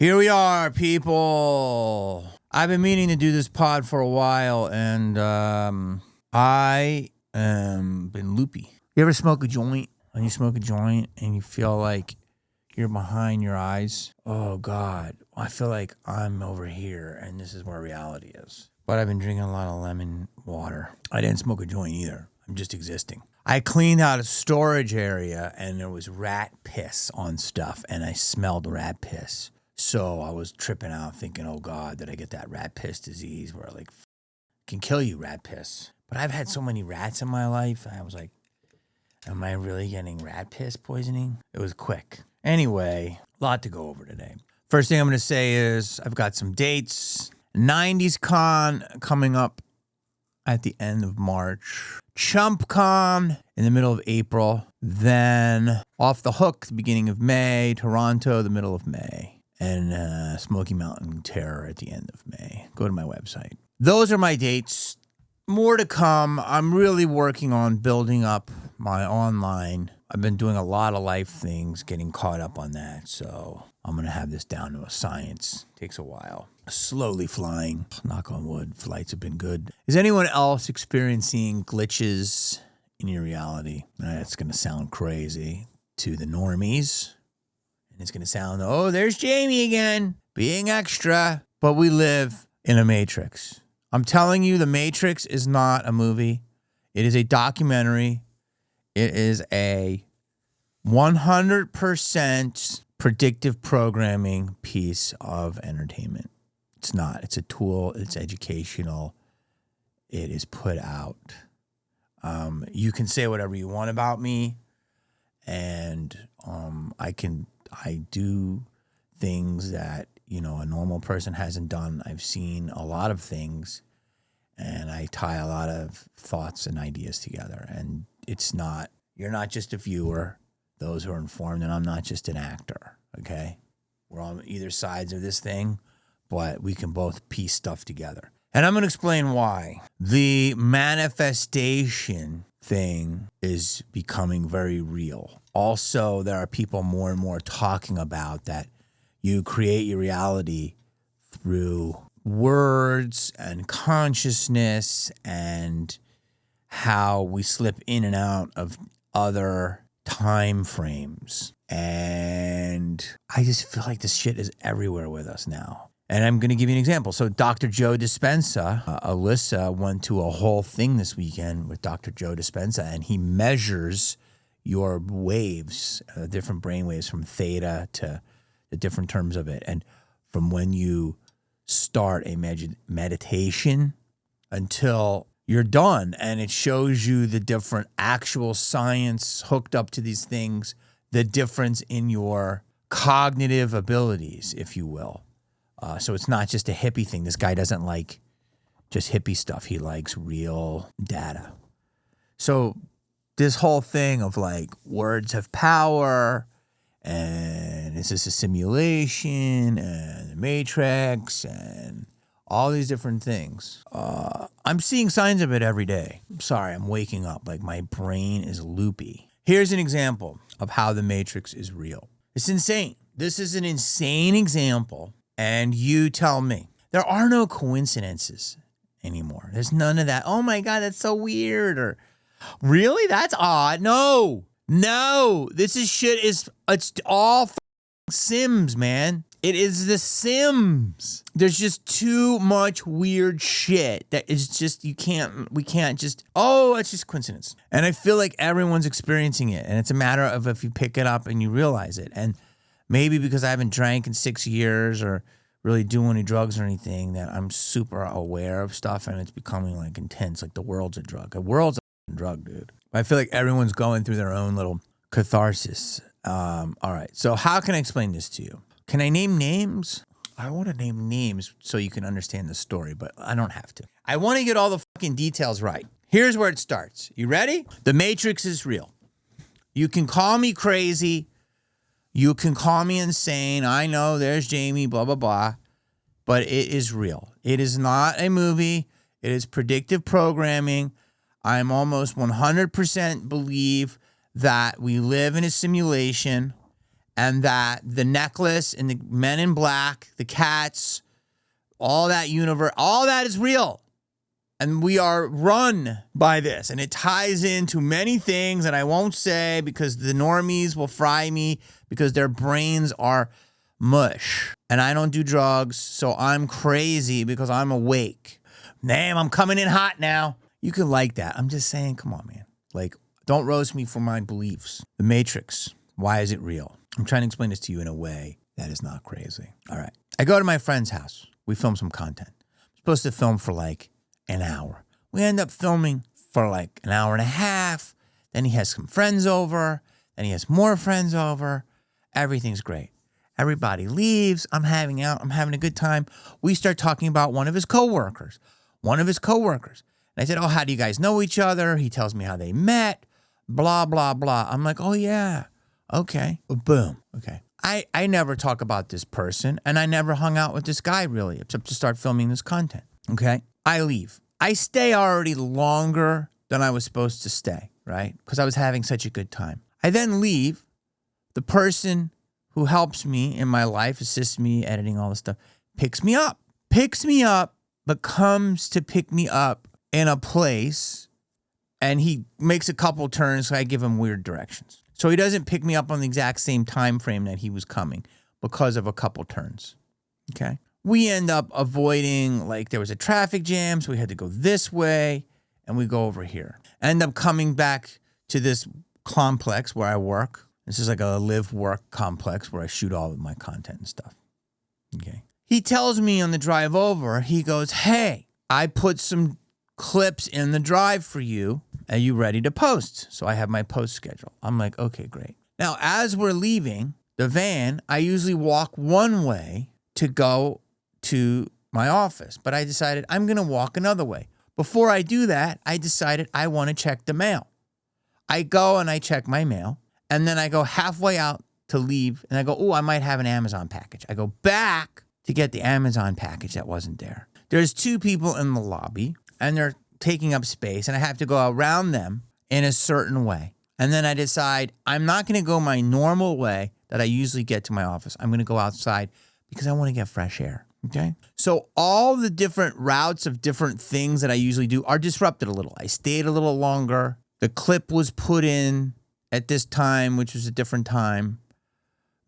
Here we are, people. I've been meaning to do this pod for a while, and I am been loopy. You ever smoke a joint? When you smoke a joint and you feel like you're behind your eyes? Oh, God. I feel like I'm over here, and this is where reality is. But I've been drinking a lot of lemon water. I didn't smoke a joint either. I'm just existing. I cleaned out a storage area, and there was rat piss on stuff, and I smelled rat piss. So I was tripping out thinking, oh, God, did I get that rat piss disease where, like, can kill you, rat piss. But I've had so many rats in my life. I was like, am I really getting rat piss poisoning? It was quick. Anyway, a lot to go over today. First thing I'm going to say is I've got some dates. 90s Con coming up at the end of March. Chump Con in the middle of April. Then Off the Hook, the beginning of May. Toronto, the middle of May. And Smoky Mountain Terror at the end of May. Go to my website. Those are my dates. More to come. I'm really working on building up my online. I've been doing a lot of life things, getting caught up on that. So I'm going to have this down to a science. Takes a while. Slowly flying. Knock on wood. Flights have been good. Is anyone else experiencing glitches in your reality? That's going to sound crazy to the normies. And it's going to sound, oh, there's Jamie again, being extra. But we live in a matrix. I'm telling you, The Matrix is not a movie. It is a documentary. It is a 100% predictive programming piece of entertainment. It's not. It's a tool. It's educational. It is put out. You can say whatever you want about me, and I do things that, a normal person hasn't done. I've seen a lot of things, and I tie a lot of thoughts and ideas together. And you're not just a viewer, those who are informed, and I'm not just an actor, okay? We're on either sides of this thing, but we can both piece stuff together. And I'm going to explain why. The manifestation thing is becoming very real. Also, there are people more and more talking about that you create your reality through words and consciousness and how we slip in and out of other time frames. And I just feel like this shit is everywhere with us now. And I'm going to give you an example. So Dr. Joe Dispenza, Alyssa went to a whole thing this weekend with Dr. Joe Dispenza, and he measures your waves, different brain waves from theta to the different terms of it. And from when you start a meditation until you're done, and it shows you the different actual science hooked up to these things, the difference in your cognitive abilities, if you will. So it's not just a hippie thing. This guy doesn't like just hippie stuff. He likes real data. So this whole thing of like words have power, and is this a simulation, and the Matrix, and all these different things. I'm seeing signs of it every day. I'm sorry, I'm waking up. Like, my brain is loopy. Here's an example of how the Matrix is real. It's insane. This is an insane example, and you tell me. There are no coincidences anymore. There's none of that. Oh my God, that's so weird. Or, really? That's odd. No. This is shit it's all Sims, man. It is the Sims. There's just too much weird shit that is just, we can't just, it's just coincidence. And I feel like everyone's experiencing it. And it's a matter of if you pick it up and you realize it. And maybe because I haven't drank in 6 years or really do any drugs or anything, that I'm super aware of stuff, and it's becoming like intense. Like the world's a drug. The world's a drug, dude. I feel like everyone's going through their own little catharsis. All right. So how can I explain this to you? Can I name names? I want to name names so you can understand the story, but I don't have to. I want to get all the fucking details right. Here's where it starts. You ready? The Matrix is real. You can call me crazy. You can call me insane. I know there's Jamie, blah, blah, blah. But it is real. It is not a movie. It is predictive programming. I'm almost 100% believe that we live in a simulation, and that the necklace and the men in black, the cats, all that universe, all that is real. And we are run by this. And it ties into many things that I won't say because the normies will fry me because their brains are mush. And I don't do drugs, so I'm crazy because I'm awake. Damn, I'm coming in hot now. You can like that. I'm just saying, come on, man. Like, don't roast me for my beliefs. The Matrix, why is it real? I'm trying to explain this to you in a way that is not crazy. All right. I go to my friend's house. We film some content. I'm supposed to film for like an hour. We end up filming for like an hour and a half. Then he has some friends over. Then he has more friends over. Everything's great. Everybody leaves. I'm hanging out. I'm having a good time. We start talking about one of his coworkers. And I said, oh, how do you guys know each other? He tells me how they met. Blah, blah, blah. I'm like, oh, yeah. Okay. Boom. Okay. I never talk about this person, and I never hung out with this guy really, except to start filming this content. Okay. I leave. I stay already longer than I was supposed to stay, right? Because I was having such a good time. I then leave. The person who helps me in my life, assists me, editing all this stuff, picks me up, but comes to pick me up in a place, and he makes a couple turns, so I give him weird directions. So he doesn't pick me up on the exact same time frame that he was coming because of a couple turns, okay? We end up avoiding, like there was a traffic jam, so we had to go this way, and we go over here. End up coming back to this complex where I work. This is like a live-work complex where I shoot all of my content and stuff, okay? He tells me on the drive over, he goes, hey, I put some clips in the drive for you. Are you ready to post? So I have my post schedule. I'm like, okay, great. Now, as we're leaving the van, I usually walk one way to go to my office, but I decided I'm going to walk another way. Before I do that, I decided I want to check the mail. I go and I check my mail, and then I go halfway out to leave, and I go, oh, I might have an Amazon package. I go back to get the Amazon package that wasn't there. There's two people in the lobby, and they're taking up space, and I have to go around them in a certain way. And then I decide I'm not going to go my normal way that I usually get to my office. I'm going to go outside because I want to get fresh air, okay? So all the different routes of different things that I usually do are disrupted a little. I stayed a little longer. The clip was put in at this time, which was a different time.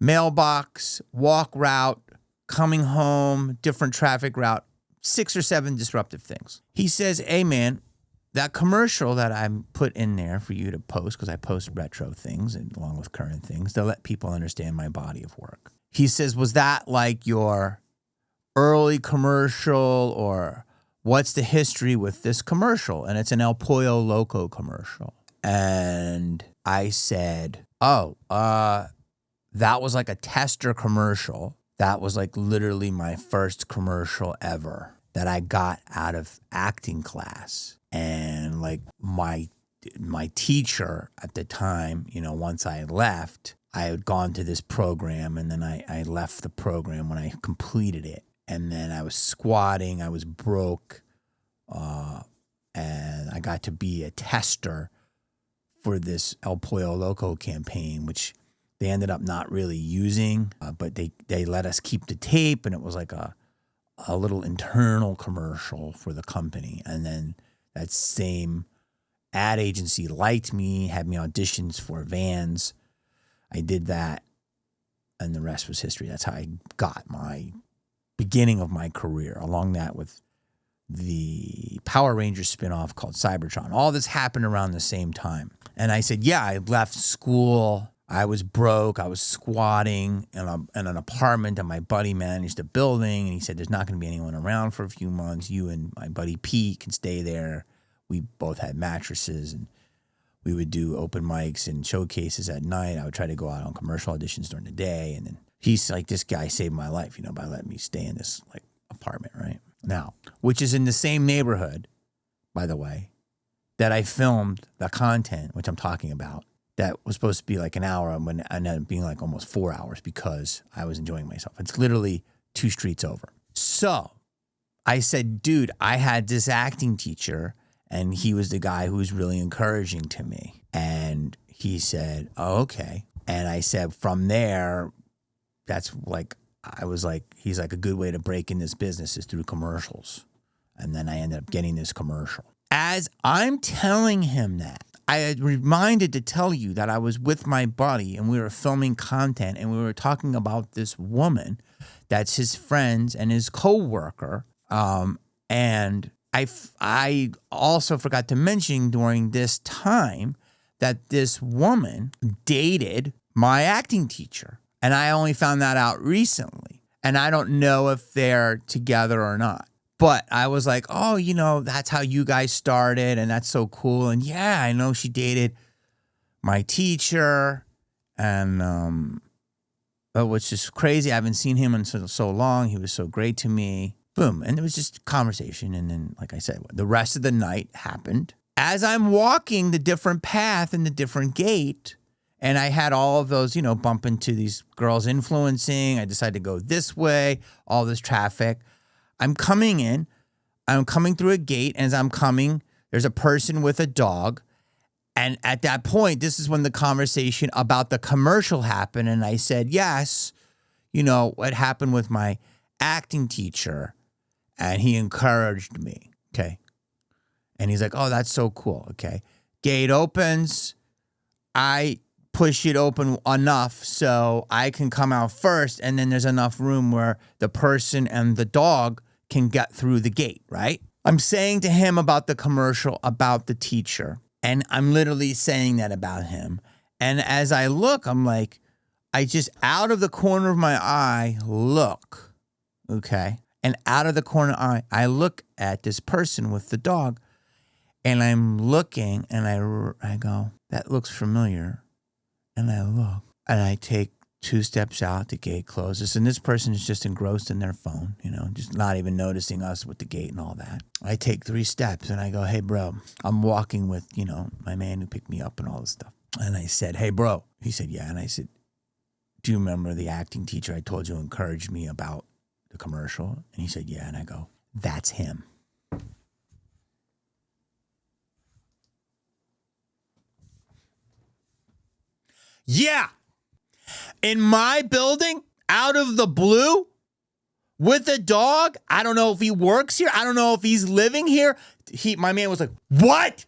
Mailbox, walk route, coming home, different traffic route. 6 or 7 disruptive things. He says, hey, man, that commercial that I put in there for you to post, because I post retro things and along with current things to let people understand my body of work. He says, was that like your early commercial, or what's the history with this commercial? And it's an El Pollo Loco commercial. And I said, oh, that was like a tester commercial. That was like literally my first commercial ever that I got out of acting class. And like my teacher at the time, you know, once I left, I had gone to this program, and then I left the program when I completed it. And then I was squatting, I was broke, and I got to be a tester for this El Pollo Loco campaign, which they ended up not really using, but they let us keep the tape, and it was like a little internal commercial for the company. And then that same ad agency liked me, had me auditions for Vans. I did that, and the rest was history. That's how I got my beginning of my career, along that with the Power Rangers spinoff called Cybertron. All this happened around the same time. And I said, yeah, I left school. I was broke. I was squatting in an apartment, and my buddy managed a building, and he said, there's not going to be anyone around for a few months. You and my buddy Pete can stay there. We both had mattresses, and we would do open mics and showcases at night. I would try to go out on commercial auditions during the day. And then he's like, this guy saved my life, you know, by letting me stay in this like apartment, right? Now, which is in the same neighborhood, by the way, that I filmed the content, which I'm talking about. That was supposed to be like an hour, and ended up being like almost 4 hours because I was enjoying myself. It's literally 2 streets over. So I said, dude, I had this acting teacher, and he was the guy who was really encouraging to me. And he said, oh, okay, And I said, from there, that's like, I was like, he's like, a good way to break in this business is through commercials. And then I ended up getting this commercial. As I'm telling him that, I had reminded to tell you that I was with my buddy and we were filming content and we were talking about this woman that's his friends and his coworker. And I also forgot to mention during this time that this woman dated my acting teacher. And I only found that out recently. And I don't know if they're together or not. But I was like, oh, you know, that's how you guys started. And that's so cool. And yeah, I know she dated my teacher. And which is crazy. I haven't seen him in so long. He was so great to me. Boom. And it was just conversation. And then, like I said, the rest of the night happened. As I'm walking the different path and the different gate, and I had all of those, you know, bump into these girls influencing. I decided to go this way, all this traffic. I'm coming in. I'm coming through a gate. And as I'm coming, there's a person with a dog. And at that point, this is when the conversation about the commercial happened. And I said, yes, you know, what happened with my acting teacher. And he encouraged me. Okay. And he's like, oh, that's so cool. Okay. Gate opens. I push it open enough so I can come out first. And then there's enough room where the person and the dog can get through the gate, right? I'm saying to him about the commercial, about the teacher. And I'm literally saying that about him. And as I look, I'm like, I just out of the corner of my eye, look. Okay. And out of the corner of my eye, I look at this person with the dog. And I'm looking and I go, that looks familiar. And I look and I take 2 steps out, the gate closes. And this person is just engrossed in their phone, you know, just not even noticing us with the gate and all that. I take 3 steps and I go, hey, bro, I'm walking with, you know, my man who picked me up and all this stuff. And I said, hey, bro. He said, yeah. And I said, do you remember the acting teacher I told you encouraged me about the commercial? And he said, yeah. And I go, that's him. Yeah. In my building, out of the blue, with a dog. I don't know if he works here. I don't know if he's living here. My man was like, what?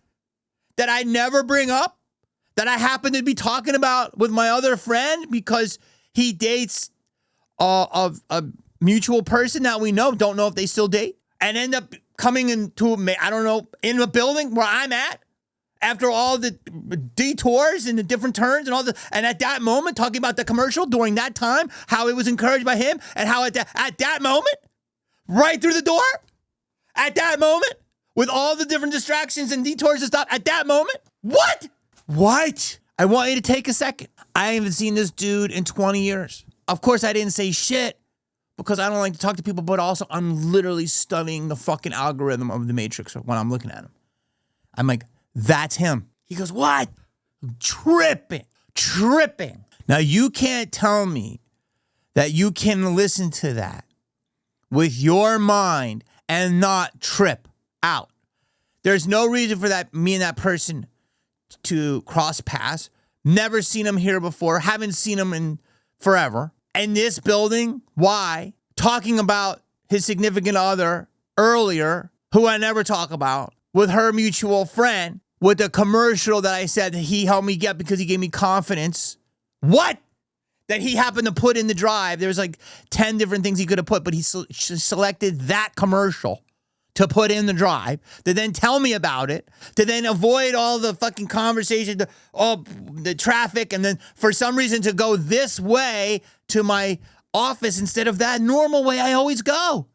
That I never bring up? That I happen to be talking about with my other friend because he dates a mutual person that we know, don't know if they still date, and end up coming into, I don't know, in the building where I'm at after all the detours and the different turns and all the, and at that moment, talking about the commercial during that time, how it was encouraged by him and how at that moment, right through the door, at that moment, with all the different distractions and detours and stuff, at that moment, what? I want you to take a second. I haven't seen this dude in 20 years. Of course, I didn't say shit because I don't like to talk to people, but also I'm literally studying the fucking algorithm of the Matrix when I'm looking at him. I'm like, that's him. He goes, what? Tripping. Now, you can't tell me that you can listen to that with your mind and not trip out. There's no reason for that, me and that person to cross paths. Never seen him here before. Haven't seen him in forever. In this building, why? Talking about his significant other earlier, who I never talk about, with her mutual friend, with the commercial that I said that he helped me get because he gave me confidence. What? That he happened to put in the drive. There's like 10 different things he could have put, but he selected that commercial to put in the drive, to then tell me about it, to then avoid all the fucking conversation, the traffic, and then for some reason to go this way to my office instead of that normal way I always go.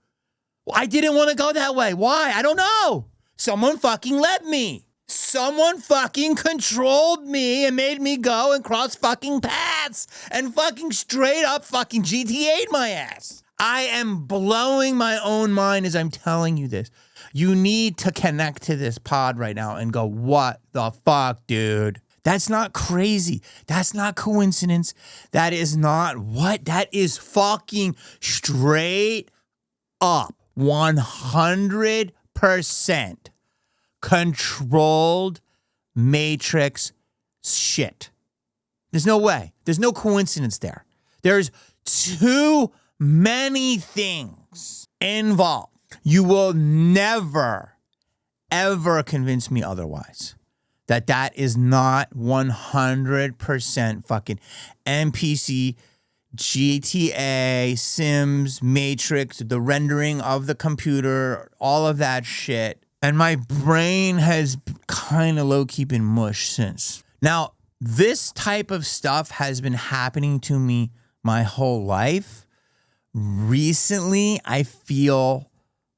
I didn't want to go that way. Why? I don't know. Someone fucking let me. Someone fucking controlled me and made me go and cross fucking paths and fucking straight up fucking GTA'd my ass. I am blowing my own mind as I'm telling you this. You need to connect to this pod right now and go, what the fuck, dude? That's not crazy. That's not coincidence. That is not what? That is fucking straight up 100% controlled Matrix shit. There's no way. There's no coincidence there. There's too many things involved. You will never, ever convince me otherwise. That is not 100% fucking NPC, GTA, Sims, Matrix, the rendering of the computer, all of that shit. And my brain has kind of low-key been mush since. Now, this type of stuff has been happening to me my whole life. Recently, I feel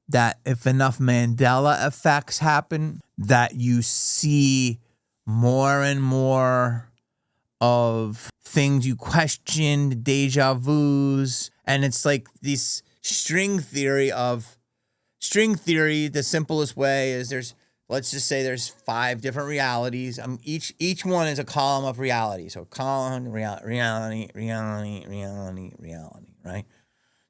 that if enough Mandela effects happen, that you see more and more of things you questioned, deja vus, and it's like this string theory. The simplest way is let's just say there's 5 different realities. Each one is a column of reality. So column, reality, right?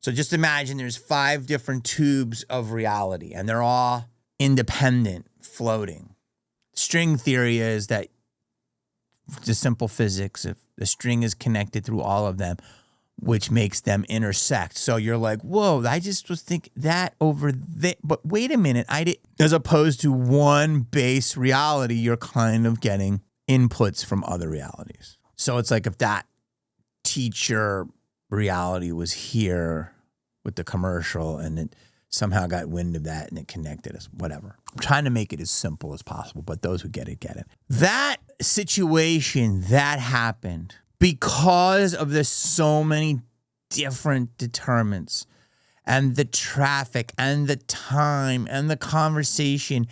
So just imagine there's 5 different tubes of reality, and they're all independent, floating. String theory is that the simple physics, if the string is connected through all of them, which makes them intersect. So you're like, whoa, I just was thinking that over there. But wait a minute, as opposed to one base reality, you're kind of getting inputs from other realities. So it's like if that teacher reality was here with the commercial and it somehow got wind of that and it connected us, whatever. I'm trying to make it as simple as possible, but those who get it, get it. That situation that happened because of the so many different determinants and the traffic and the time and the conversation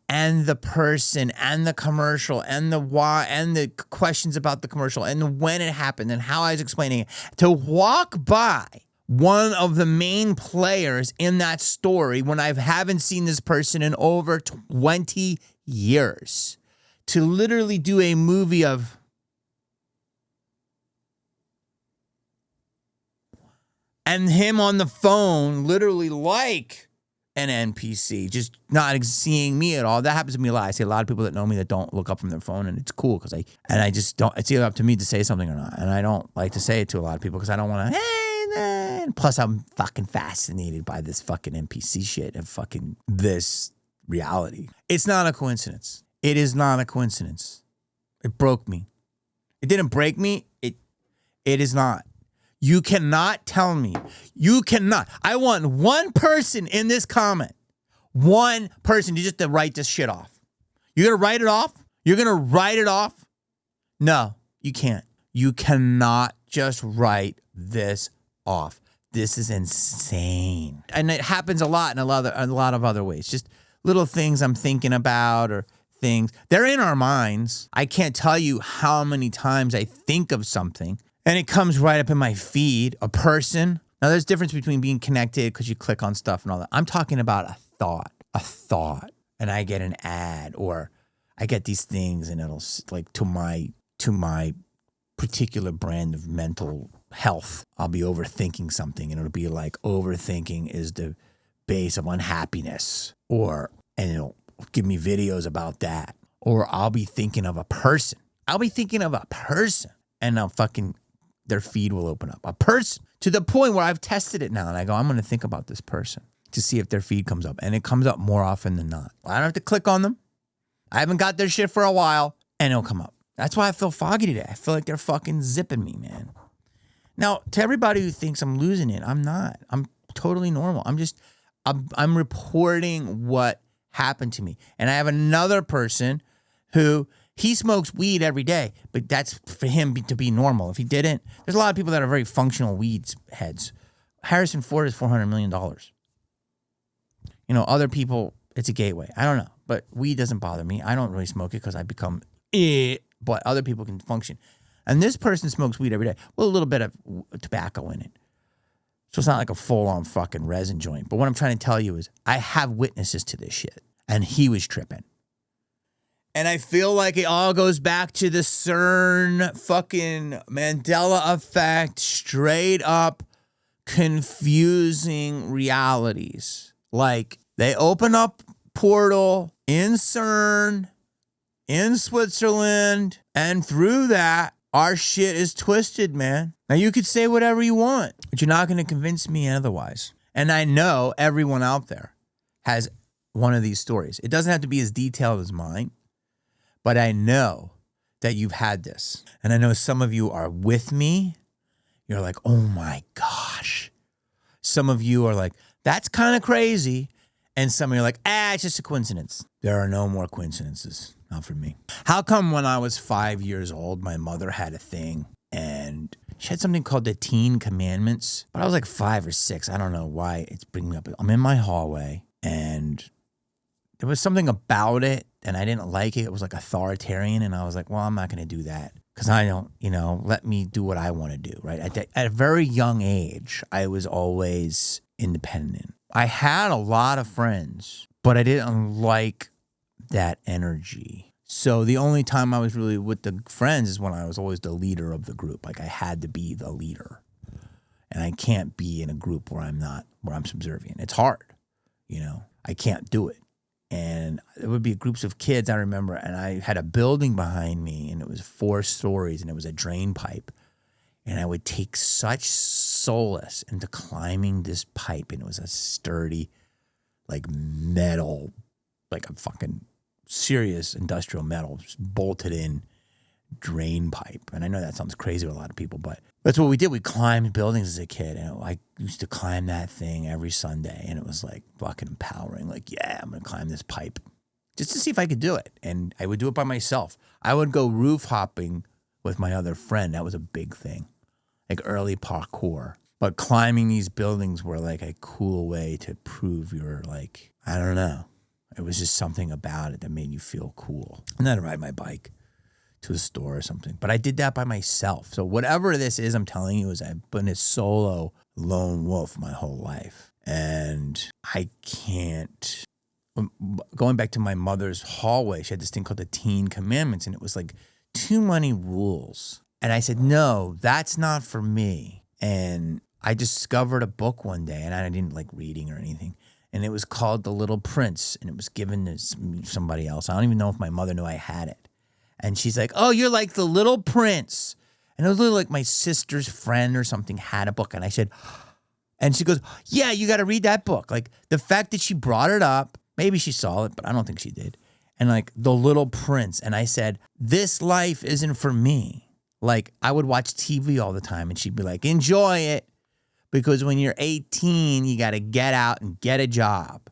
and the person and the commercial and the why and the questions about the commercial and when it happened and how I was explaining it, to walk by one of the main players in that story when I haven't seen this person in over 20 years, to literally do a movie of and him on the phone literally like an NPC, just not seeing me at all. That happens to me a lot. I see a lot of people that know me that don't look up from their phone, and it's cool because I just don't. It's either up to me to say something or not, and I don't like to say it to a lot of people because I don't want to. And plus, I'm fucking fascinated by this fucking NPC shit and fucking this reality. It's not a coincidence. It is not a coincidence. It broke me. It didn't break me. It is not. You cannot tell me. You cannot. I want one person in this comment. One person to write this shit off. You're going to write it off? You're going to write it off? No, you can't. You cannot just write this off. This is insane. And it happens a lot in a lot of other ways. Just little things I'm thinking about or things. They're in our minds. I can't tell you how many times I think of something and it comes right up in my feed, a person. Now, there's a difference between being connected because you click on stuff and all that. I'm talking about a thought, and I get an ad or I get these things and it'll like to my particular brand of mental health. I'll be overthinking something and it'll be like overthinking is the base of unhappiness, and it'll give me videos about that. Or I'll be thinking of a person. And I'll their feed will open up. A person, to the point where I've tested it now and I go, I'm going to think about this person to see if their feed comes up. And it comes up more often than not. I don't have to click on them. I haven't got their shit for a while and it'll come up. That's why I feel foggy today. I feel like they're fucking zipping me, man. Now, to everybody who thinks I'm losing it, I'm not. I'm totally normal. I'm reporting what happened to me. And I have another person who he smokes weed every day, but that's for him to be normal. If he didn't, there's a lot of people that are very functional weed heads. Harrison Ford is $400 million. Other people, it's a gateway. I don't know, but weed doesn't bother me. I don't really smoke it because I become but other people can function. And this person smokes weed every day with a little bit of tobacco in it. So it's not like a full-on fucking resin joint. But what I'm trying to tell you is I have witnesses to this shit. And he was tripping. And I feel like it all goes back to the CERN fucking Mandela effect, straight up confusing realities. Like they open up portal in CERN, in Switzerland, and through that, Our shit is twisted, man. Now, you could say whatever you want, but you're not going to convince me otherwise. And I know everyone out there has one of these stories. It doesn't have to be as detailed as mine, but I know that you've had this. And I know some of you are with me. You're like, oh my gosh. Some of you are like, that's kind of crazy. And some of you are like, it's just a coincidence. There are no more coincidences. Not for me. How come when I was 5 years old, my mother had a thing and she had something called the Teen Commandments, but I was like 5 or 6. I don't know why it's bringing up. I'm in my hallway and there was something about it and I didn't like it. It was like authoritarian and I was like, well, I'm not going to do that because I don't, let me do what I want to do, right? At a very young age, I was always independent. I had a lot of friends, but I didn't like that energy. So the only time I was really with the friends is when I was always the leader of the group. Like I had to be the leader. And I can't be in a group where I'm subservient. It's hard, I can't do it. And there would be groups of kids, I remember, and I had a building behind me and it was 4 stories and it was a drain pipe. And I would take such solace into climbing this pipe and it was a sturdy, like metal, like a fucking serious industrial metal bolted in drain pipe. And I know that sounds crazy to a lot of people, but that's what we did. We climbed buildings as a kid. And I used to climb that thing every Sunday. And it was like fucking empowering. Like, yeah, I'm going to climb this pipe just to see if I could do it. And I would do it by myself. I would go roof hopping with my other friend. That was a big thing, like early parkour. But climbing these buildings were like a cool way to prove you're like, I don't know. It was just something about it that made you feel cool. And then I'd ride my bike to a store or something. But I did that by myself. So whatever this is, I'm telling you, I've been a solo lone wolf my whole life. And I can't. Going back to my mother's hallway, she had this thing called the Teen Commandments. And it was like too many rules. And I said, no, that's not for me. And I discovered a book one day, and I didn't like reading or anything. And it was called The Little Prince, and it was given to somebody else. I don't even know if my mother knew I had it. And she's like, oh, you're like the Little Prince. And it was literally like my sister's friend or something had a book. And I said, and she goes, yeah, you got to read that book. Like the fact that she brought it up, maybe she saw it, but I don't think she did. And like The Little Prince. And I said, this life isn't for me. Like I would watch TV all the time and she'd be like, enjoy it. Because when you're 18, you got to get out and get a job.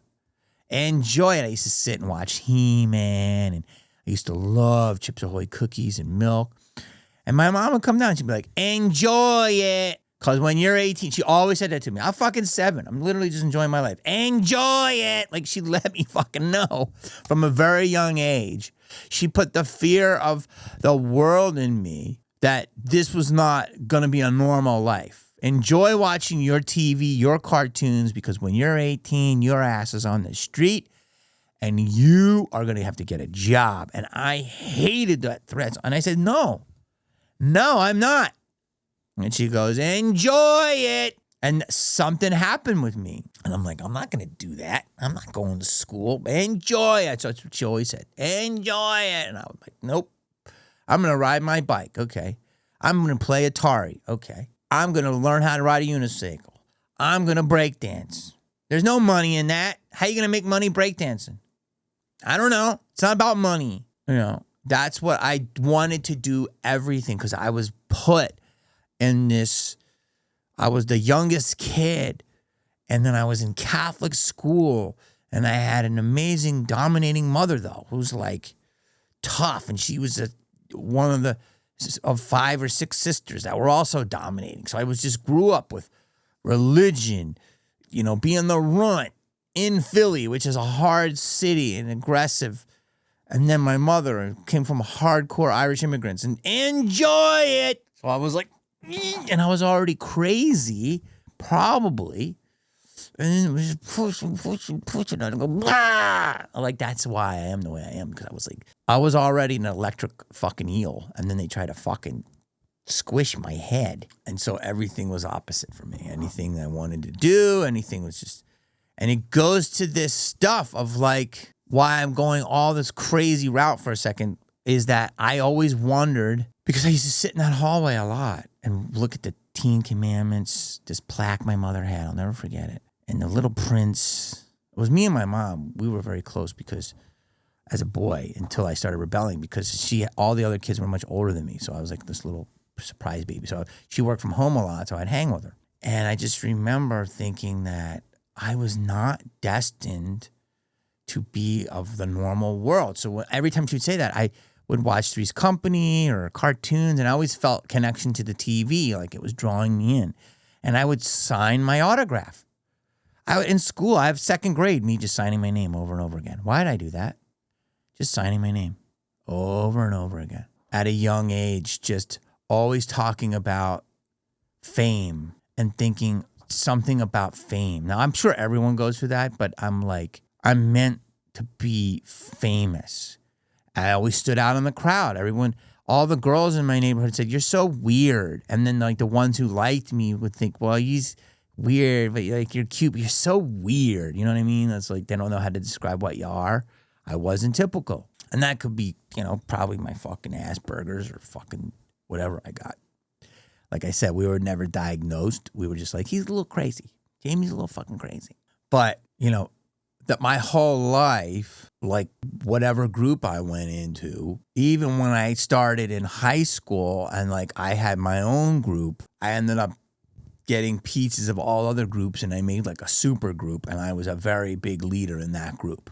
Enjoy it. I used to sit and watch He-Man, and I used to love Chips Ahoy cookies and milk. And my mom would come down and she'd be like, enjoy it. Because when you're 18, she always said that to me. I'm fucking 7. I'm literally just enjoying my life. Enjoy it. Like she let me fucking know from a very young age. She put the fear of the world in me that this was not going to be a normal life. Enjoy watching your TV, your cartoons, because when you're 18, your ass is on the street and you are going to have to get a job. And I hated that threat. And I said, no, I'm not. And she goes, enjoy it. And something happened with me. And I'm like, I'm not going to do that. I'm not going to school. Enjoy it. So that's what she always said. Enjoy it. And I was like, nope. I'm going to ride my bike. Okay. I'm going to play Atari. Okay. I'm going to learn how to ride a unicycle. I'm going to break dance. There's no money in that. How are you going to make money breakdancing? I don't know. It's not about money. That's what I wanted to do, everything, because I was put in this. I was the youngest kid, and then I was in Catholic school, and I had an amazing, dominating mother, though, who's like tough, and she was one of 5 or 6 sisters that were also dominating. So I grew up with religion, being the runt in Philly, which is a hard city and aggressive. And then my mother came from hardcore Irish immigrants and enjoy it. So I was like, and I was already crazy, probably. And it was just pushing. And I go, blah! Like, that's why I am the way I am. Because I was already an electric fucking eel. And then they tried to fucking squish my head. And so everything was opposite for me. Anything I wanted to do, anything was just, and it goes to this stuff of like, why I'm going all this crazy route for a second is that I always wondered Because I used to sit in that hallway a lot and look at the Teen Commandments, this plaque my mother had. I'll never forget it. And the Little Prince. It was me and my mom. We were very close because as a boy until I started rebelling because all the other kids were much older than me. So I was like this little surprise baby. So she worked from home a lot, so I'd hang with her. And I just remember thinking that I was not destined to be of the normal world. So every time she would say that, I would watch Three's Company or cartoons, and I always felt connection to the TV, like it was drawing me in. And I would sign my autograph. In school, I have second grade, me just signing my name over and over again. Why did I do that? Just signing my name over and over again. At a young age, just always talking about fame and thinking something about fame. Now, I'm sure everyone goes through that, but I'm meant to be famous. I always stood out in the crowd. All the girls in my neighborhood said, "You're so weird." And then like the ones who liked me would think, "Well, he's weird, but like you're cute, but you're so weird." You know what I mean? That's like they don't know how to describe what you are. I wasn't typical. And that could be, probably my fucking Asperger's or fucking whatever I got. Like I said, we were never diagnosed. We were just like, he's a little crazy. Jamie's a little fucking crazy. But, that my whole life, like whatever group I went into, even when I started in high school and like I had my own group, I ended up getting pieces of all other groups and I made like a super group and I was a very big leader in that group.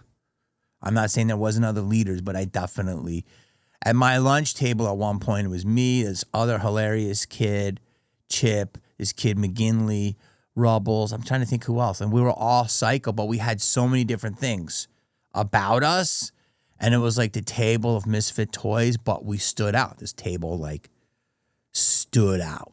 I'm not saying there wasn't other leaders, but I definitely, at my lunch table at one point, it was me, this other hilarious kid, Chip, this kid McGinley, Rubbles. I'm trying to think who else. And we were all psycho, but we had so many different things about us. And it was like the table of misfit toys, but we stood out. This table like stood out.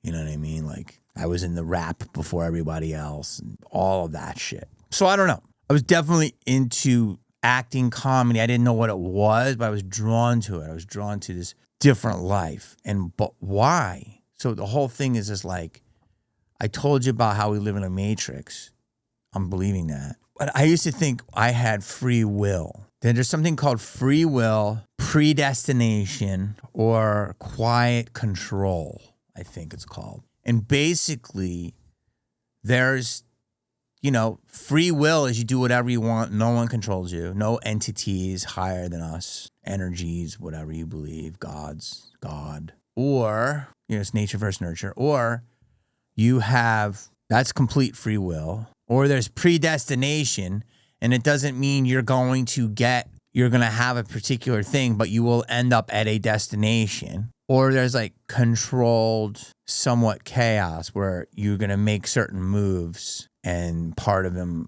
You know what I mean? Like I was in the rap before everybody else and all of that shit. So I don't know. I was definitely into acting, comedy. I didn't know what it was, but I was drawn to it. I was drawn to this different life. But why? So the whole thing is just like, I told you about how we live in a matrix. I'm believing that. But I used to think I had free will. Then there's something called free will, predestination, or quiet control, I think it's called. And basically, there's free will is you do whatever you want. No one controls you. No entities higher than us. Energies, whatever you believe. Gods, God. Or, it's nature versus nurture. Or that's complete free will. Or there's predestination. And it doesn't mean you're going to have a particular thing, but you will end up at a destination. Or there's like controlled somewhat chaos where you're going to make certain moves and part of them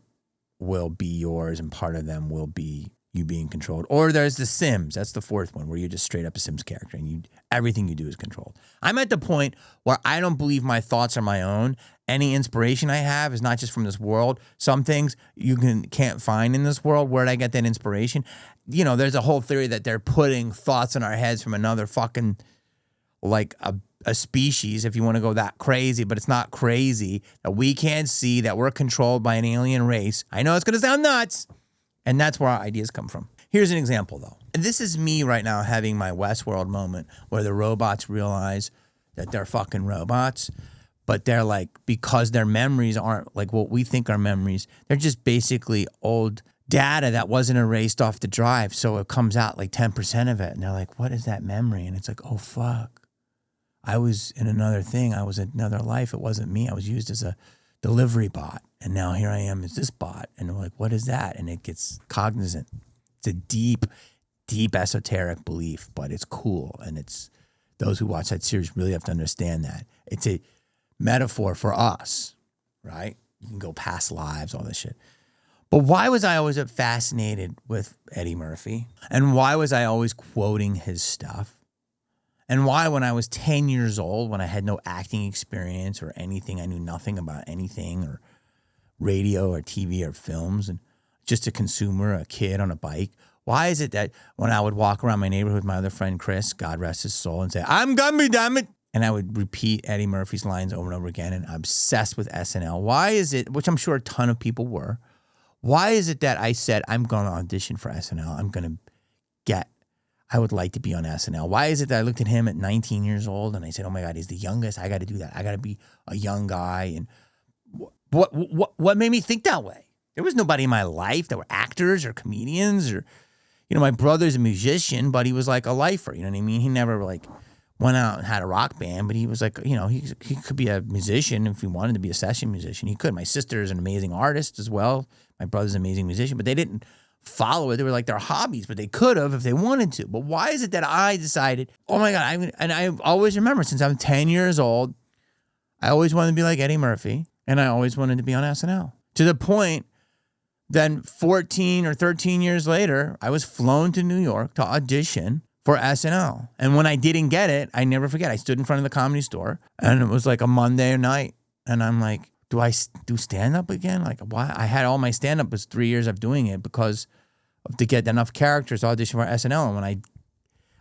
will be yours and part of them will be you being controlled. Or there's the Sims. That's the fourth one where you're just straight up a Sims character and everything you do is controlled. I'm at the point where I don't believe my thoughts are my own. Any inspiration I have is not just from this world. Some things you can't find in this world. Where did I get that inspiration? There's a whole theory that they're putting thoughts in our heads from another fucking like a species, if you want to go that crazy, but it's not crazy, that we can't see, that we're controlled by an alien race. I know it's going to sound nuts. And that's where our ideas come from. Here's an example, though. And this is me right now having my Westworld moment where the robots realize that they're fucking robots, but they're like, because their memories aren't like what we think are memories, they're just basically old data that wasn't erased off the drive. So it comes out like 10% of it. And they're like, what is that memory? And it's like, oh, fuck. I was in another thing. I was in another life. It wasn't me. I was used as a delivery bot. And now here I am as this bot. And they're like, what is that? And it gets cognizant. It's a deep, deep esoteric belief, but it's cool. And it's those who watch that series really have to understand that. It's a metaphor for us, right? You can go past lives, all this shit. But why was I always fascinated with Eddie Murphy? And why was I always quoting his stuff? And why, when I was 10 years old, when I had no acting experience or anything, I knew nothing about anything or radio or TV or films, and just a consumer, a kid on a bike, why is it that when I would walk around my neighborhood with my other friend Chris, God rest his soul, and say, I'm gonna damn it, and I would repeat Eddie Murphy's lines over and over again, and I'm obsessed with SNL. Why is it, which I'm sure a ton of people were, why is it that I said, I'm going to audition for SNL, I would like to be on SNL. Why is it that I looked at him at 19 years old and I said, oh my God, he's the youngest. I got to do that. I got to be a young guy. And what made me think that way? There was nobody in my life that were actors or comedians or, my brother's a musician, but he was like a lifer. You know what I mean? He never like went out and had a rock band, but he was like, he could be a musician if he wanted to be a session musician. He could. My sister is an amazing artist as well. My brother's an amazing musician, but they didn't follow it. They were like their hobbies, but they could have if they wanted to. But why is it that I decided, oh my God, and I always remember since I'm 10 years old, I always wanted to be like Eddie Murphy, and I always wanted to be on SNL. To the point, then 14 or 13 years later, I was flown to New York to audition for SNL. And when I didn't get it, I never forget. I stood in front of the Comedy Store, and it was like a Monday night, and I'm like, do I do stand-up again? Like, why? I had all my stand-up was 3 years of doing it because to get enough characters to audition for SNL. And when I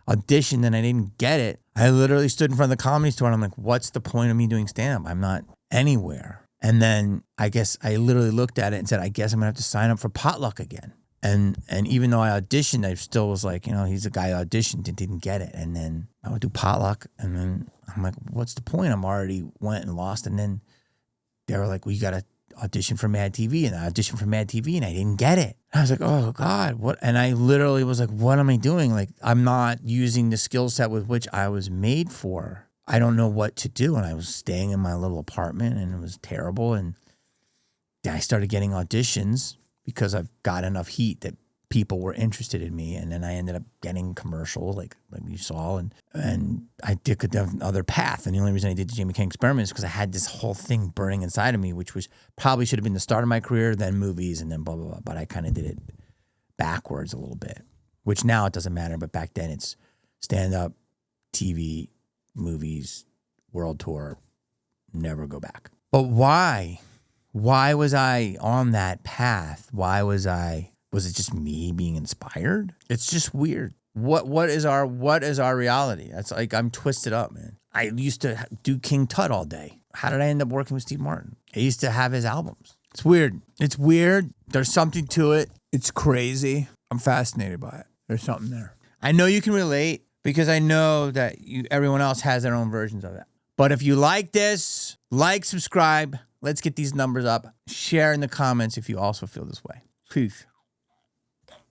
auditioned and I didn't get it, I literally stood in front of the Comedy Store, and I'm like, what's the point of me doing stand-up? I'm not anywhere. And then I guess I literally looked at it and said, I guess I'm going to have to sign up for Potluck again. And even though I auditioned, I still was like, he's a guy who auditioned and didn't get it. And then I would do Potluck, and then I'm like, what's the point? I'm already went and lost. And then they were like, well, you got to audition for Mad TV. And I auditioned for Mad TV, and I didn't get it. And I was like, oh, God, what? And I literally was like, what am I doing? Like, I'm not using the skill set with which I was made for. I don't know what to do. And I was staying in my little apartment, and it was terrible. And I started getting auditions because I've got enough heat that people were interested in me. And then I ended up getting commercials like you saw. And I took another path. And the only reason I did the Jamie King Experiment is because I had this whole thing burning inside of me, which was probably should have been the start of my career, then movies, and then blah, blah, blah. But I kind of did it backwards a little bit, which now it doesn't matter. But back then it's stand-up, TV, movies, world tour, never go back. But why? Why was I on that path? Was it just me being inspired? It's just weird. What is our reality? That's like, I'm twisted up, man. I used to do King Tut all day. How did I end up working with Steve Martin? I used to have his albums. It's weird. It's weird. There's something to it. It's crazy. I'm fascinated by it. There's something there. I know you can relate, because I know that everyone else has their own versions of it. But if you like this, subscribe. Let's get these numbers up. Share in the comments if you also feel this way. Peace.